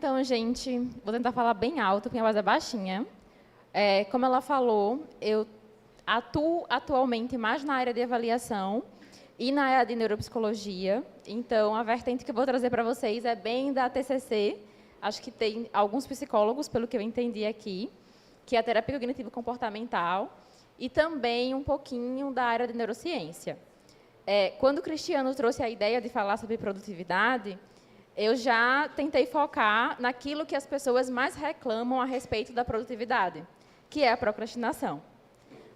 Então, gente, vou tentar falar bem alto, porque a voz é baixinha. Como ela falou, eu atuo atualmente mais na área de avaliação e na área de neuropsicologia. Então, a vertente que eu vou trazer para vocês é bem da TCC. Acho que tem alguns psicólogos, pelo que eu entendi aqui, que é a terapia cognitivo-comportamental, e também um pouquinho da área de neurociência. Quando o Cristiano trouxe a ideia de falar sobre produtividade, eu já tentei focar naquilo que as pessoas mais reclamam a respeito da produtividade, que é a procrastinação.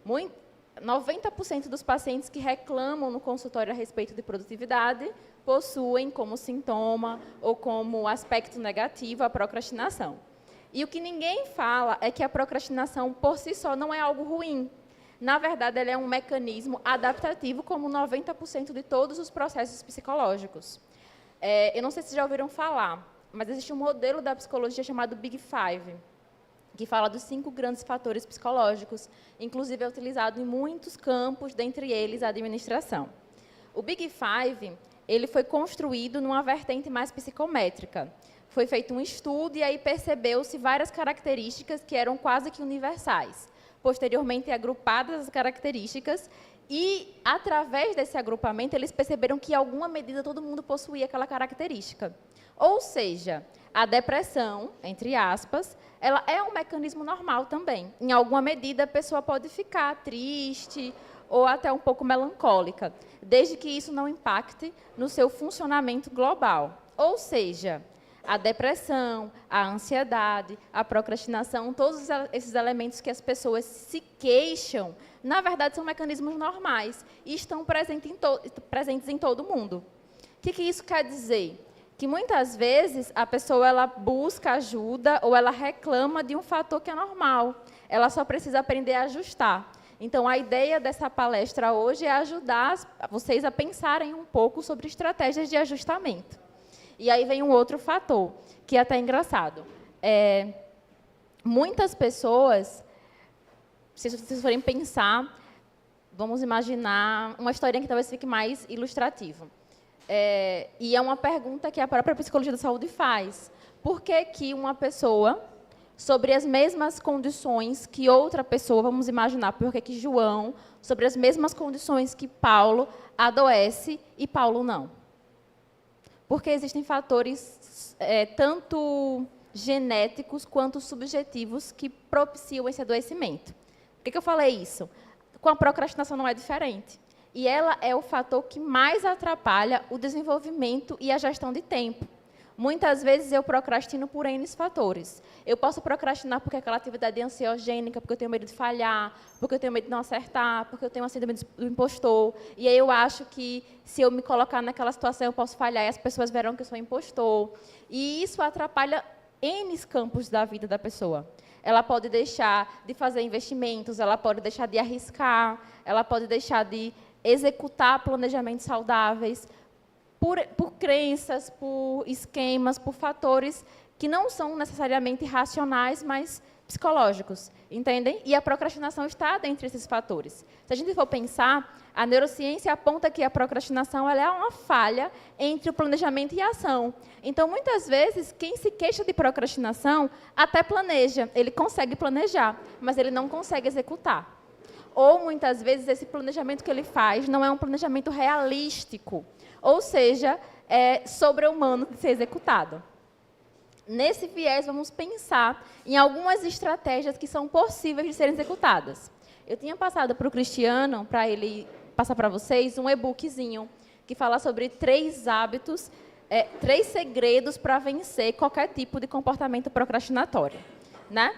90% dos pacientes que reclamam no consultório a respeito de produtividade possuem como sintoma ou como aspecto negativo a procrastinação. E o que ninguém fala é que a procrastinação por si só não é algo ruim. Na verdade, ela é um mecanismo adaptativo, como 90% de todos os processos psicológicos. Eu não sei se já ouviram falar, mas existe um modelo da psicologia chamado Big Five, que fala dos 5 grandes fatores psicológicos, inclusive é utilizado em muitos campos, dentre eles a administração. O Big Five, ele foi construído numa vertente mais psicométrica. Foi feito um estudo e aí percebeu-se várias características que eram quase que universais. Posteriormente, agrupadas as características e, através desse agrupamento, eles perceberam que, em alguma medida, todo mundo possuía aquela característica. Ou seja, a depressão, entre aspas, ela é um mecanismo normal também. Em alguma medida, a pessoa pode ficar triste ou até um pouco melancólica, desde que isso não impacte no seu funcionamento global. Ou seja, a depressão, a ansiedade, a procrastinação, todos esses elementos que as pessoas se queixam, na verdade, são mecanismos normais e estão presentes em todo mundo. O que isso quer dizer? Que muitas vezes a pessoa ela busca ajuda ou ela reclama de um fator que é normal. Ela só precisa aprender a ajustar. Então, a ideia dessa palestra hoje é ajudar vocês a pensarem um pouco sobre estratégias de ajustamento. E aí vem um outro fator, que é até engraçado. Muitas pessoas, se vocês forem pensar, vamos imaginar uma historinha que talvez fique mais ilustrativa. E é uma pergunta que a própria psicologia da saúde faz. Por que que uma pessoa, sobre as mesmas condições que outra pessoa, vamos imaginar, por que que João, sobre as mesmas condições que Paulo, adoece e Paulo não? Porque existem fatores tanto genéticos quanto subjetivos que propiciam esse adoecimento. Por que eu falei isso? Com a procrastinação não é diferente. E ela é o fator que mais atrapalha o desenvolvimento e a gestão de tempo. Muitas vezes eu procrastino por N fatores. Eu posso procrastinar porque aquela atividade é ansiogênica, porque eu tenho medo de falhar, porque eu tenho medo de não acertar, porque eu tenho uma síndrome do impostor. E aí eu acho que se eu me colocar naquela situação eu posso falhar e as pessoas verão que eu sou impostor. E isso atrapalha N campos da vida da pessoa. Ela pode deixar de fazer investimentos, ela pode deixar de arriscar, ela pode deixar de executar planejamentos saudáveis, por crenças, por esquemas, por fatores que não são necessariamente racionais, mas psicológicos, entendem? E a procrastinação está dentre esses fatores. Se a gente for pensar, a neurociência aponta que a procrastinação ela é uma falha entre o planejamento e a ação. Então, muitas vezes, quem se queixa de procrastinação até planeja, ele consegue planejar, mas ele não consegue executar. Ou, muitas vezes, esse planejamento que ele faz não é um planejamento realístico, ou seja, é sobre-humano de ser executado. Nesse viés, vamos pensar em algumas estratégias que são possíveis de serem executadas. Eu tinha passado para o Cristiano, para ele passar para vocês, um e-bookzinho que fala sobre 3 hábitos, 3 segredos para vencer qualquer tipo de comportamento procrastinatório, né?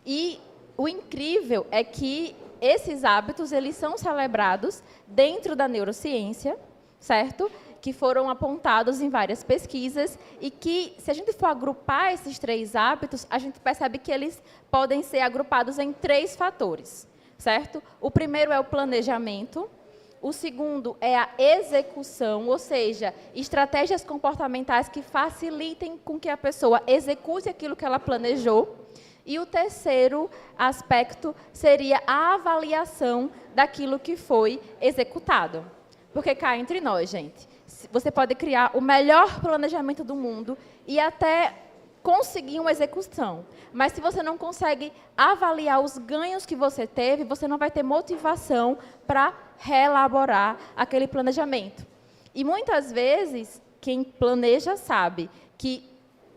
E o incrível é que esses hábitos eles são celebrados dentro da neurociência, certo? Que foram apontados em várias pesquisas e que, se a gente for agrupar esses 3 hábitos, a gente percebe que eles podem ser agrupados em 3 fatores, certo? O primeiro é o planejamento, o segundo é a execução, ou seja, estratégias comportamentais que facilitem com que a pessoa execute aquilo que ela planejou. E o terceiro aspecto seria a avaliação daquilo que foi executado. Porque cá entre nós, gente, você pode criar o melhor planejamento do mundo e até conseguir uma execução. Mas se você não consegue avaliar os ganhos que você teve, você não vai ter motivação para reelaborar aquele planejamento. E muitas vezes, quem planeja sabe que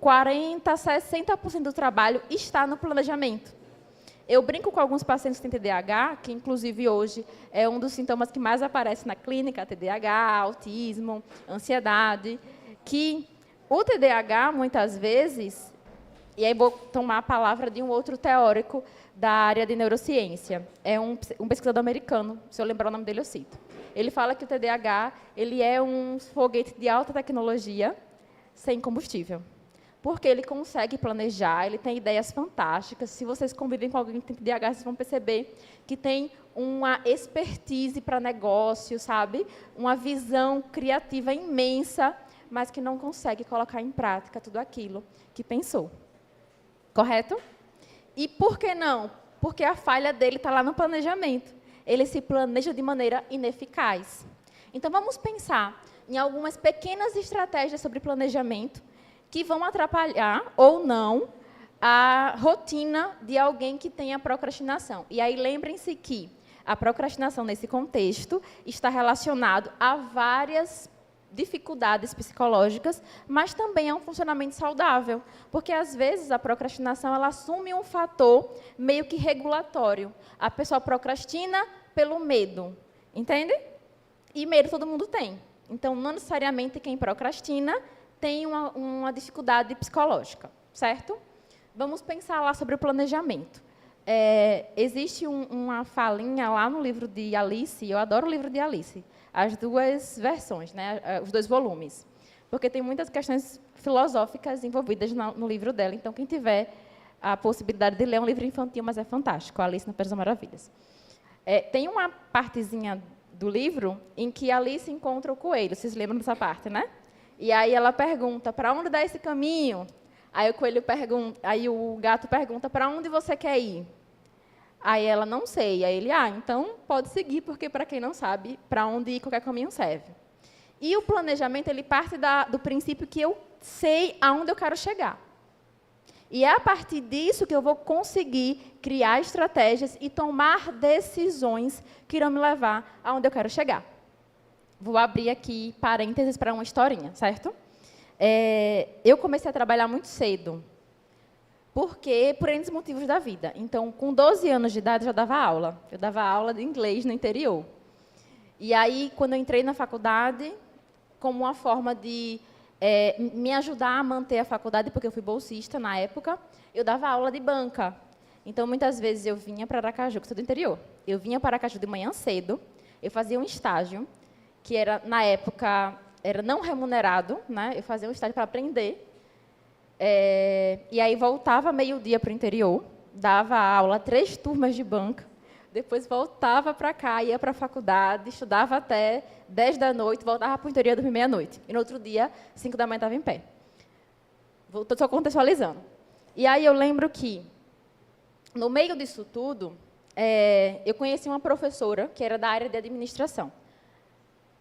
40%, 60% do trabalho está no planejamento. Eu brinco com alguns pacientes que têm TDAH, que inclusive hoje é um dos sintomas que mais aparece na clínica, TDAH, autismo, ansiedade, que o TDAH, muitas vezes, e aí vou tomar a palavra de um outro teórico da área de neurociência, é um pesquisador americano, se eu lembrar o nome dele eu cito. Ele fala que o TDAH ele é um foguete de alta tecnologia sem combustível. Porque ele consegue planejar, ele tem ideias fantásticas. Se vocês convivem com alguém que tem TDAH, vocês vão perceber que tem uma expertise para negócio, sabe? Uma visão criativa imensa, mas que não consegue colocar em prática tudo aquilo que pensou. Correto? E por que não? Porque a falha dele está lá no planejamento. Ele se planeja de maneira ineficaz. Então, vamos pensar em algumas pequenas estratégias sobre planejamento que vão atrapalhar ou não a rotina de alguém que tenha procrastinação. E aí, lembrem-se que a procrastinação, nesse contexto, está relacionado a várias dificuldades psicológicas, mas também a um funcionamento saudável. Porque, às vezes, a procrastinação ela assume um fator meio que regulatório. A pessoa procrastina pelo medo, entende? E medo todo mundo tem. Então, não necessariamente quem procrastina tem uma dificuldade psicológica, certo? Vamos pensar lá sobre o planejamento. Existe uma falinha lá no livro de Alice, eu adoro o livro de Alice, as duas versões, né, os dois volumes, porque tem muitas questões filosóficas envolvidas no livro dela, então quem tiver a possibilidade de ler um livro infantil, mas é fantástico, Alice no País das Maravilhas. Tem uma partezinha do livro em que Alice encontra o coelho, vocês lembram dessa parte, né? E aí ela pergunta, para onde dá esse caminho? Aí o coelho pergunta, aí o gato pergunta, para onde você quer ir? Aí ela, não sei. Aí ele, então pode seguir, porque para quem não sabe, para onde ir, qualquer caminho serve. E o planejamento, ele parte do princípio que eu sei aonde eu quero chegar. E é a partir disso que eu vou conseguir criar estratégias e tomar decisões que irão me levar aonde eu quero chegar. Vou abrir aqui parênteses para uma historinha, certo? Eu comecei a trabalhar muito cedo, porque por N motivos da vida. Então, com 12 anos de idade, eu já dava aula. Eu dava aula de inglês no interior. E aí, quando eu entrei na faculdade, como uma forma de me ajudar a manter a faculdade, porque eu fui bolsista na época, eu dava aula de banca. Então, muitas vezes, eu vinha para Aracaju, que sou do interior. Eu vinha para Aracaju de manhã cedo, eu fazia um estágio, que era, na época, era não remunerado, né? Eu fazia um estágio para aprender. E aí voltava meio-dia para o interior, dava aula 3 turmas de banca, depois voltava para cá, ia para a faculdade, estudava até 10 da noite, voltava para o interior, dormir meia-noite. E no outro dia, 5 da manhã, estava em pé. Estou só contextualizando. E aí eu lembro que, no meio disso tudo, eu conheci uma professora que era da área de administração.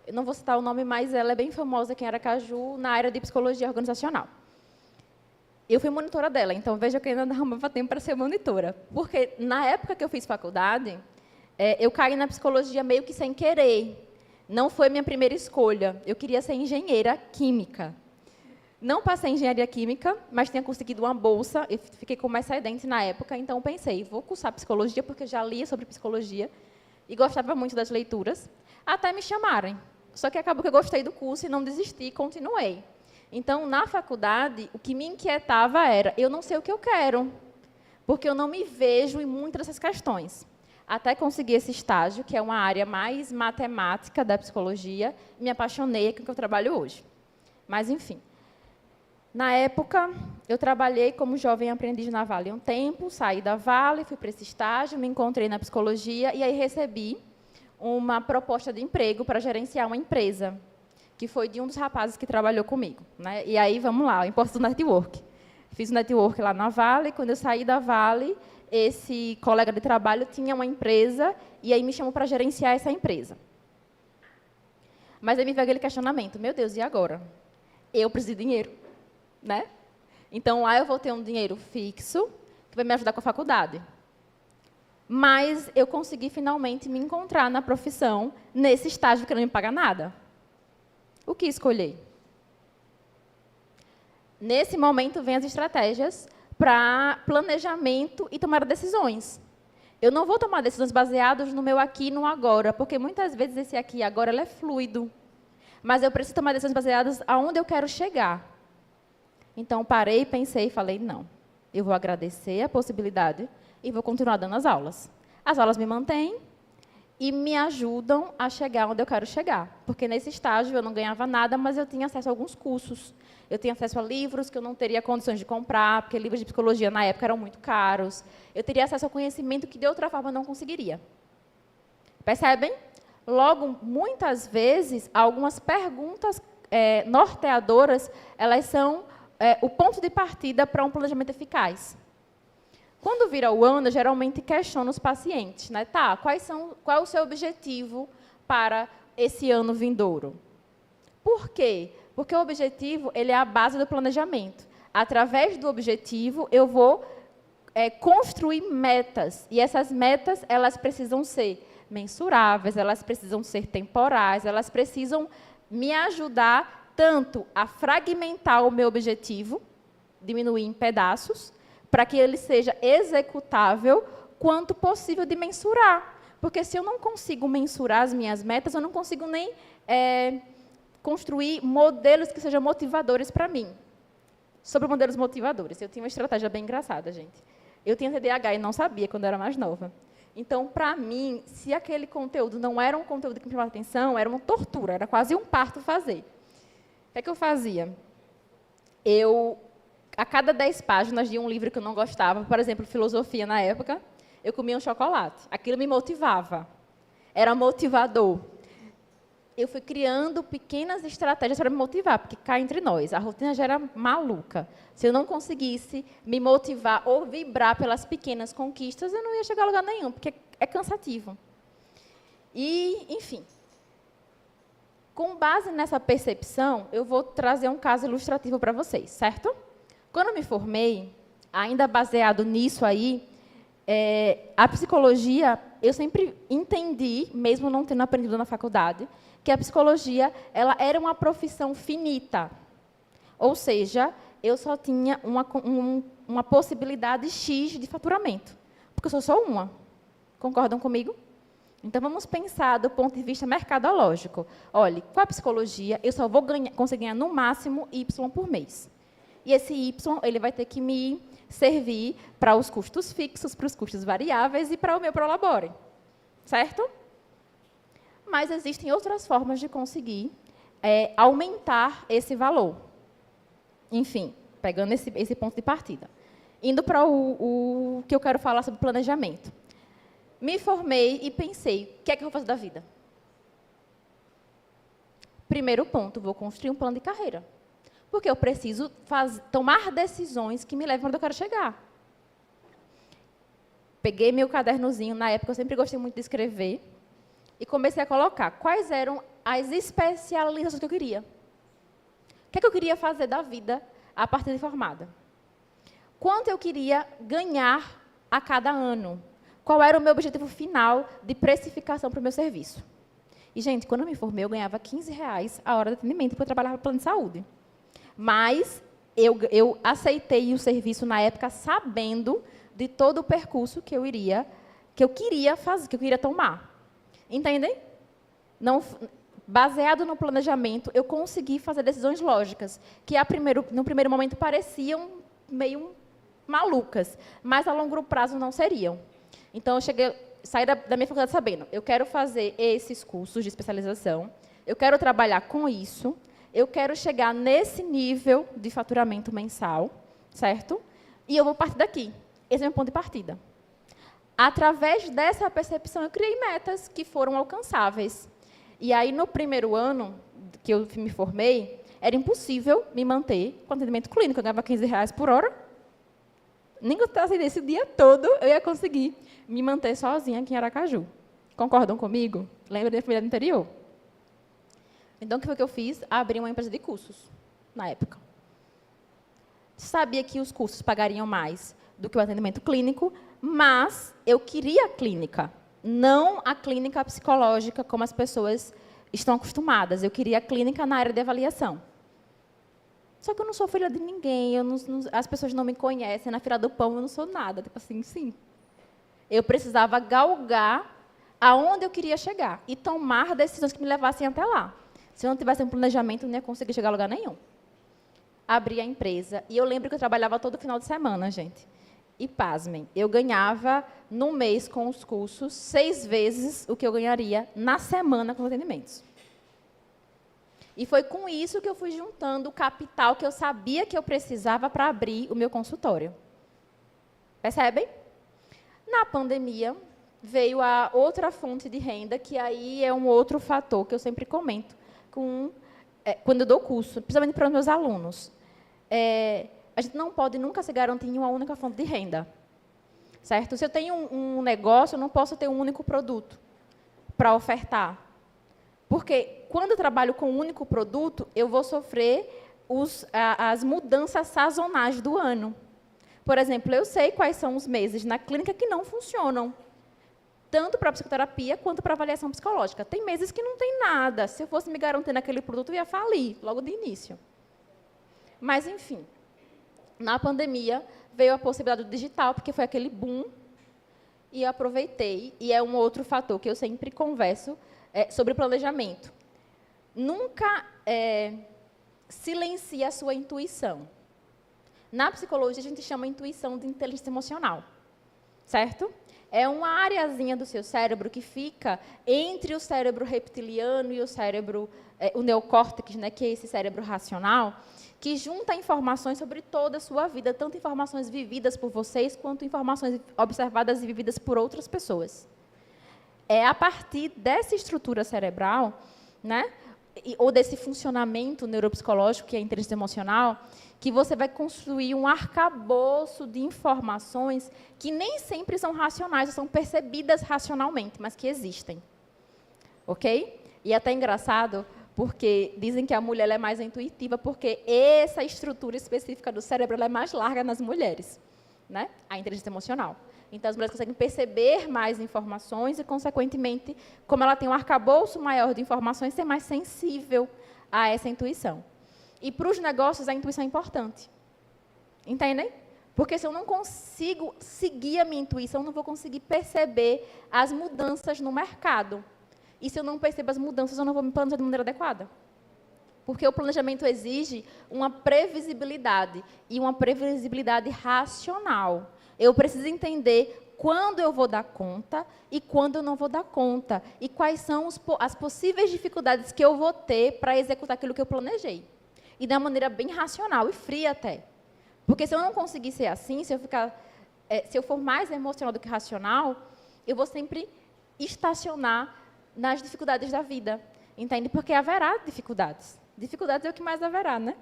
Eu não vou citar o nome, mas ela é bem famosa aqui em Aracaju, na área de psicologia organizacional. Eu fui monitora dela, então veja que eu ainda arrumava tempo para ser monitora. Porque, na época que eu fiz faculdade, eu caí na psicologia meio que sem querer. Não foi minha primeira escolha. Eu queria ser engenheira química. Não passei em engenharia química, mas tinha conseguido uma bolsa. Eu fiquei com mais excedente na época, então pensei, vou cursar psicologia, porque eu já lia sobre psicologia e gostava muito das leituras, até me chamarem. Só que acabou que eu gostei do curso e não desisti e continuei. Então, na faculdade, o que me inquietava era, eu não sei o que eu quero, porque eu não me vejo em muitas dessas questões. Até conseguir esse estágio, que é uma área mais matemática da psicologia, e me apaixonei com o que eu trabalho hoje. Mas, enfim. Na época, eu trabalhei como jovem aprendiz na Vale um tempo, saí da Vale, fui para esse estágio, me encontrei na psicologia, e aí recebi uma proposta de emprego para gerenciar uma empresa, que foi de um dos rapazes que trabalhou comigo, né? E aí, vamos lá, o importo do network. Fiz o network lá na Vale, quando eu saí da Vale, esse colega de trabalho tinha uma empresa, e aí me chamou para gerenciar essa empresa. Mas aí me veio aquele questionamento, meu Deus, e agora? Eu preciso de dinheiro, né? Então, lá eu vou ter um dinheiro fixo que vai me ajudar com a faculdade. Mas eu consegui finalmente me encontrar na profissão, nesse estágio que não me paga nada. O que escolher? Nesse momento, vem as estratégias para planejamento e tomar decisões. Eu não vou tomar decisões baseadas no meu aqui e no agora, porque muitas vezes esse aqui e agora ele é fluido. Mas eu preciso tomar decisões baseadas aonde eu quero chegar. Então, parei, pensei e falei, não. Eu vou agradecer a possibilidade e vou continuar dando as aulas. As aulas me mantêm e me ajudam a chegar onde eu quero chegar. Porque nesse estágio eu não ganhava nada, mas eu tinha acesso a alguns cursos. Eu tinha acesso a livros que eu não teria condições de comprar, porque livros de psicologia na época eram muito caros. Eu teria acesso a conhecimento que de outra forma eu não conseguiria. Percebem? Logo, muitas vezes, algumas perguntas norteadoras, elas são o ponto de partida para um planejamento eficaz. Quando vira o ano, eu geralmente questiono os pacientes, né? Tá, qual é o seu objetivo para esse ano vindouro? Por quê? Porque o objetivo ele é a base do planejamento. Através do objetivo, eu vou construir metas. E essas metas, elas precisam ser mensuráveis, elas precisam ser temporais, elas precisam me ajudar tanto a fragmentar o meu objetivo, diminuir em pedaços, para que ele seja executável, quanto possível de mensurar. Porque se eu não consigo mensurar as minhas metas, eu não consigo nem construir modelos que sejam motivadores para mim. Sobre modelos motivadores, eu tinha uma estratégia bem engraçada, gente. Eu tinha TDAH e não sabia quando eu era mais nova. Então, para mim, se aquele conteúdo não era um conteúdo que me chamava atenção, era uma tortura, era quase um parto fazer. O que eu fazia? A cada 10 páginas de um livro que eu não gostava, por exemplo, filosofia na época, eu comia um chocolate. Aquilo me motivava. Era motivador. Eu fui criando pequenas estratégias para me motivar, porque cá entre nós, a rotina já era maluca. Se eu não conseguisse me motivar ou vibrar pelas pequenas conquistas, eu não ia chegar a lugar nenhum, porque é cansativo. E, enfim, com base nessa percepção, eu vou trazer um caso ilustrativo para vocês, certo? Quando eu me formei, ainda baseado nisso aí, a psicologia, eu sempre entendi, mesmo não tendo aprendido na faculdade, que a psicologia ela era uma profissão finita. Ou seja, eu só tinha uma possibilidade X de faturamento, porque eu sou só uma. Concordam comigo? Então, vamos pensar do ponto de vista mercadológico. Olha, com a psicologia, eu só vou conseguir ganhar no máximo Y por mês. E esse Y ele vai ter que me servir para os custos fixos, para os custos variáveis e para o meu prolabore. Certo? Mas existem outras formas de conseguir aumentar esse valor. Enfim, pegando esse ponto de partida. Indo para o que eu quero falar sobre planejamento. Me formei e pensei, o que é que eu vou fazer da vida? Primeiro ponto, vou construir um plano de carreira. Porque eu preciso tomar decisões que me levem para onde eu quero chegar. Peguei meu cadernozinho, na época eu sempre gostei muito de escrever, e comecei a colocar quais eram as especializações que eu queria. O que é que eu queria fazer da vida a partir de formada? Quanto eu queria ganhar a cada ano? Qual era o meu objetivo final de precificação para o meu serviço? E, gente, quando eu me formei, eu ganhava R$15 a hora de atendimento, porque eu trabalhava no plano de saúde. Mas eu aceitei o serviço na época sabendo de todo o percurso que eu queria fazer, que eu queria tomar. Entendem? Não, baseado no planejamento, eu consegui fazer decisões lógicas, que no primeiro momento pareciam meio malucas, mas a longo prazo não seriam. Então, eu saí da minha faculdade sabendo, eu quero fazer esses cursos de especialização, eu quero trabalhar com isso, eu quero chegar nesse nível de faturamento mensal, certo? E eu vou partir daqui. Esse é o meu ponto de partida. Através dessa percepção, eu criei metas que foram alcançáveis. E aí, no primeiro ano que eu me formei, era impossível me manter com atendimento clínico. Eu ganhava R$15 por hora. Nem que eu tivesse esse dia todo, eu ia conseguir me manter sozinha aqui em Aracaju. Concordam comigo? Lembra da minha família do interior? Então, o que foi que eu fiz? Abri uma empresa de cursos, na época. sabia que os cursos pagariam mais do que o atendimento clínico, mas eu queria a clínica, não a clínica psicológica como as pessoas estão acostumadas. Eu queria a clínica na área de avaliação. Só que eu não sou filha de ninguém, as pessoas não me conhecem, na fila do pão eu não sou nada. Tipo assim, sim. Eu precisava galgar aonde eu queria chegar e tomar decisões que me levassem até lá. Se eu não tivesse um planejamento, eu não ia conseguir chegar a lugar nenhum. Abri a empresa, e eu lembro que eu trabalhava todo final de semana, gente. E, pasmem, eu ganhava, no mês, com os cursos, 6 vezes o que eu ganharia na semana com os atendimentos. E foi com isso que eu fui juntando o capital que eu sabia que eu precisava para abrir o meu consultório. Percebem? Na pandemia, veio a outra fonte de renda, que aí é um outro fator que eu sempre comento quando eu dou curso, principalmente para os meus alunos. A gente não pode nunca se garantir em uma única fonte de renda. Certo? Se eu tenho um negócio, eu não posso ter um único produto para ofertar. Porque, quando eu trabalho com um único produto, eu vou sofrer as mudanças sazonais do ano. Por exemplo, eu sei quais são os meses na clínica que não funcionam, tanto para a psicoterapia quanto para a avaliação psicológica. Tem meses que não tem nada. Se eu fosse me garantir naquele produto, eu ia falir, logo de início. Mas, enfim, na pandemia, veio a possibilidade do digital, porque foi aquele boom, e eu aproveitei. E é um outro fator que eu sempre converso sobre planejamento. Nunca silencie a sua intuição. Na psicologia, a gente chama intuição de inteligência emocional, certo? É uma areazinha do seu cérebro que fica entre o cérebro reptiliano e o cérebro, o neocórtex, né, que é esse cérebro racional, que junta informações sobre toda a sua vida, tanto informações vividas por vocês, quanto informações observadas e vividas por outras pessoas. É a partir dessa estrutura cerebral, né, ou desse funcionamento neuropsicológico, que é a inteligência emocional, que você vai construir um arcabouço de informações que nem sempre são racionais, são percebidas racionalmente, mas que existem. Ok? E é até engraçado, porque dizem que a mulher é mais intuitiva, porque essa estrutura específica do cérebro é mais larga nas mulheres, né? A inteligência emocional. Então, as mulheres conseguem perceber mais informações e, consequentemente, como ela tem um arcabouço maior de informações, ser mais sensível a essa intuição. E, para os negócios, a intuição é importante. Entendem? Porque, se eu não consigo seguir a minha intuição, eu não vou conseguir perceber as mudanças no mercado. E, se eu não percebo as mudanças, eu não vou me planejar de maneira adequada. Porque o planejamento exige uma previsibilidade, e uma previsibilidade racional. Eu preciso entender quando eu vou dar conta e quando eu não vou dar conta. E quais são as possíveis dificuldades que eu vou ter para executar aquilo que eu planejei. E de uma maneira bem racional e fria até. Porque se eu não conseguir ser assim, se eu for mais emocional do que racional, eu vou sempre estacionar nas dificuldades da vida. Entende? Porque haverá dificuldades. Dificuldades é o que mais haverá, né?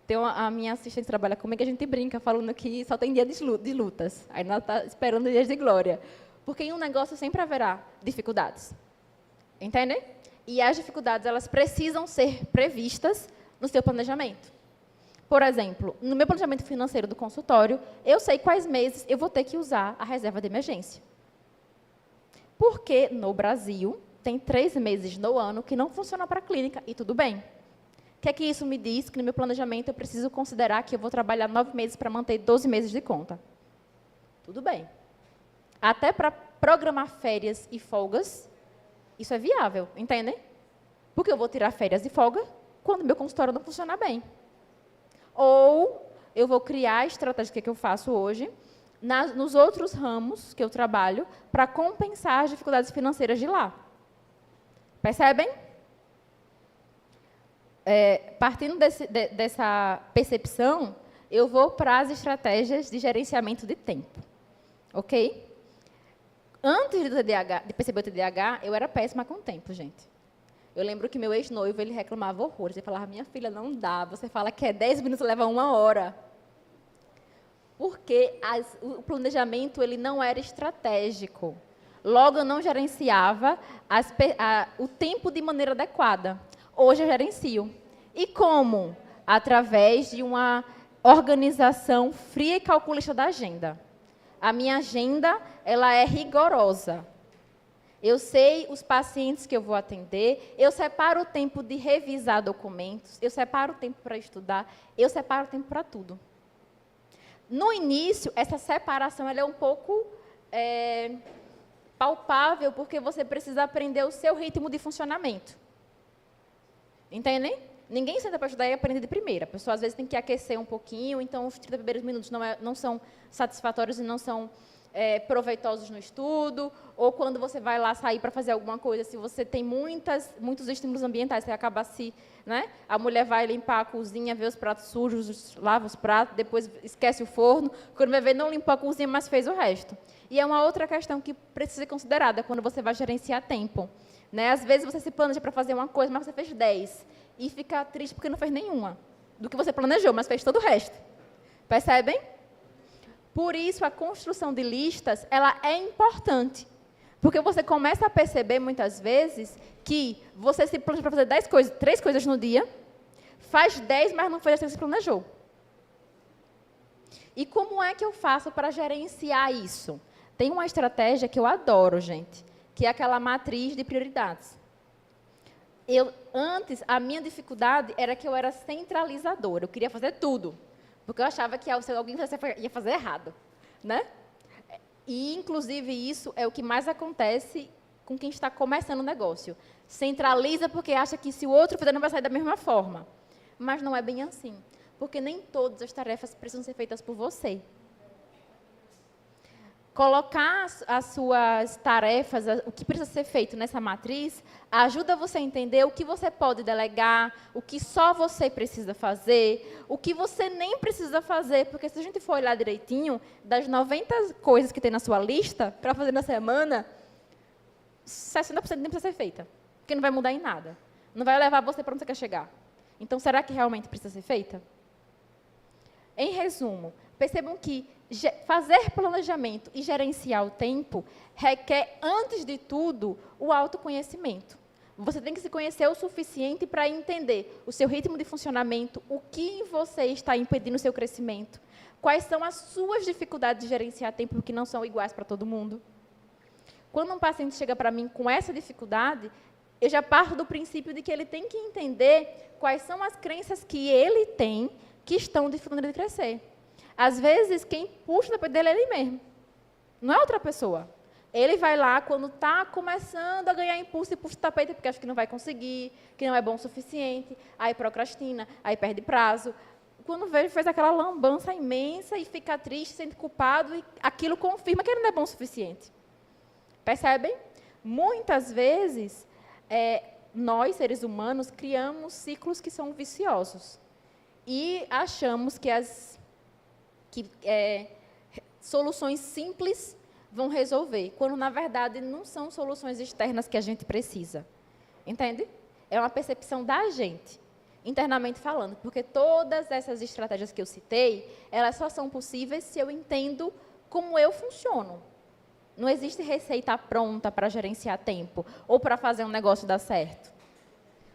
Então, a minha assistente trabalha comigo, a gente brinca, falando que só tem dia de lutas. Aí ela está esperando dias de glória. Porque em um negócio sempre haverá dificuldades. Entendem? E as dificuldades, elas precisam ser previstas no seu planejamento. Por exemplo, no meu planejamento financeiro do consultório, eu sei quais meses eu vou ter que usar a reserva de emergência. Porque, no Brasil, tem 3 meses no ano que não funcionam para a clínica, e tudo bem. O que é que isso me diz? Que no meu planejamento eu preciso considerar que eu vou trabalhar 9 meses para manter 12 meses de conta. Tudo bem. Até para programar férias e folgas, isso é viável, entendem? Porque eu vou tirar férias e folga quando meu consultório não funcionar bem. Ou eu vou criar a estratégia que eu faço hoje, nos outros ramos que eu trabalho, para compensar as dificuldades financeiras de lá. Percebem? Partindo dessa percepção, eu vou para as estratégias de gerenciamento de tempo. Ok? Antes de perceber o TDAH, eu era péssima com o tempo, gente. Eu lembro que meu ex-noivo, ele reclamava horrores. Ele falava, minha filha, não dá. Você fala que 10 minutos, leva 1 hora. Porque o planejamento ele não era estratégico. Logo, eu não gerenciava o tempo de maneira adequada. Hoje, eu gerencio. E como? Através de uma organização fria e calculista da agenda. A minha agenda, ela é rigorosa. Eu sei os pacientes que eu vou atender, eu separo o tempo de revisar documentos, eu separo o tempo para estudar, eu separo o tempo para tudo. No início, essa separação ela é um pouco palpável, porque você precisa aprender o seu ritmo de funcionamento. Entendem? Ninguém senta para estudar e aprende de primeira. A pessoa, às vezes, tem que aquecer um pouquinho, então os 30 primeiros minutos não são satisfatórios e não são proveitosos no estudo, ou quando você vai lá sair para fazer alguma coisa, se você tem muitos estímulos ambientais, você acaba né? A mulher vai limpar a cozinha, vê os pratos sujos, lava os pratos, depois esquece o forno, quando vai ver, não limpou a cozinha, mas fez o resto. E é uma outra questão que precisa ser considerada quando você vai gerenciar tempo. Né? Às vezes você se planeja para fazer uma coisa, mas você fez 10, e fica triste porque não fez nenhuma do que você planejou, mas fez todo o resto. Percebem? Por isso, a construção de listas, ela é importante. Porque você começa a perceber, muitas vezes, que você se planeja para fazer 3 coisas no dia, faz 10, mas não fez as que você planejou. E como é que eu faço para gerenciar isso? Tem uma estratégia que eu adoro, gente, que é aquela matriz de prioridades. Antes, a minha dificuldade era que eu era centralizadora, eu queria fazer tudo. Porque eu achava que se alguém ia fazer errado, né? E, inclusive, isso é o que mais acontece com quem está começando o negócio. Centraliza porque acha que se o outro fizer, não vai sair da mesma forma. Mas não é bem assim, porque nem todas as tarefas precisam ser feitas por você. Colocar as suas tarefas, o que precisa ser feito nessa matriz, ajuda você a entender o que você pode delegar, o que só você precisa fazer, o que você nem precisa fazer, porque se a gente for olhar direitinho, das 90 coisas que tem na sua lista para fazer na semana, 60% nem precisa ser feita, porque não vai mudar em nada. Não vai levar você para onde você quer chegar. Então, será que realmente precisa ser feita? Em resumo, percebam que fazer planejamento e gerenciar o tempo requer, antes de tudo, o autoconhecimento. Você tem que se conhecer o suficiente para entender o seu ritmo de funcionamento, o que em você está impedindo o seu crescimento, quais são as suas dificuldades de gerenciar tempo, porque não são iguais para todo mundo. Quando um paciente chega para mim com essa dificuldade, eu já parto do princípio de que ele tem que entender quais são as crenças que ele tem que estão dificultando ele crescer. Às vezes, quem puxa o tapete dele é ele mesmo. Não é outra pessoa. Ele vai lá, quando está começando a ganhar impulso, e puxa o tapete porque acha que não vai conseguir, que não é bom o suficiente, aí procrastina, aí perde prazo. Quando vê, fez aquela lambança imensa e fica triste, sente culpado, e aquilo confirma que ele não é bom o suficiente. Percebem? Muitas vezes, nós, seres humanos, criamos ciclos que são viciosos. E achamos que soluções simples vão resolver, quando, na verdade, não são soluções externas que a gente precisa. Entende? É uma percepção da gente, internamente falando, porque todas essas estratégias que eu citei, elas só são possíveis se eu entendo como eu funciono. Não existe receita pronta para gerenciar tempo ou para fazer um negócio dar certo.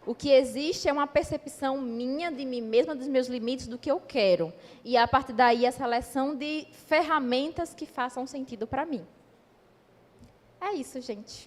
O que existe é uma percepção minha, de mim mesma, dos meus limites, do que eu quero. E, a partir daí, a seleção de ferramentas que façam sentido para mim. É isso, gente.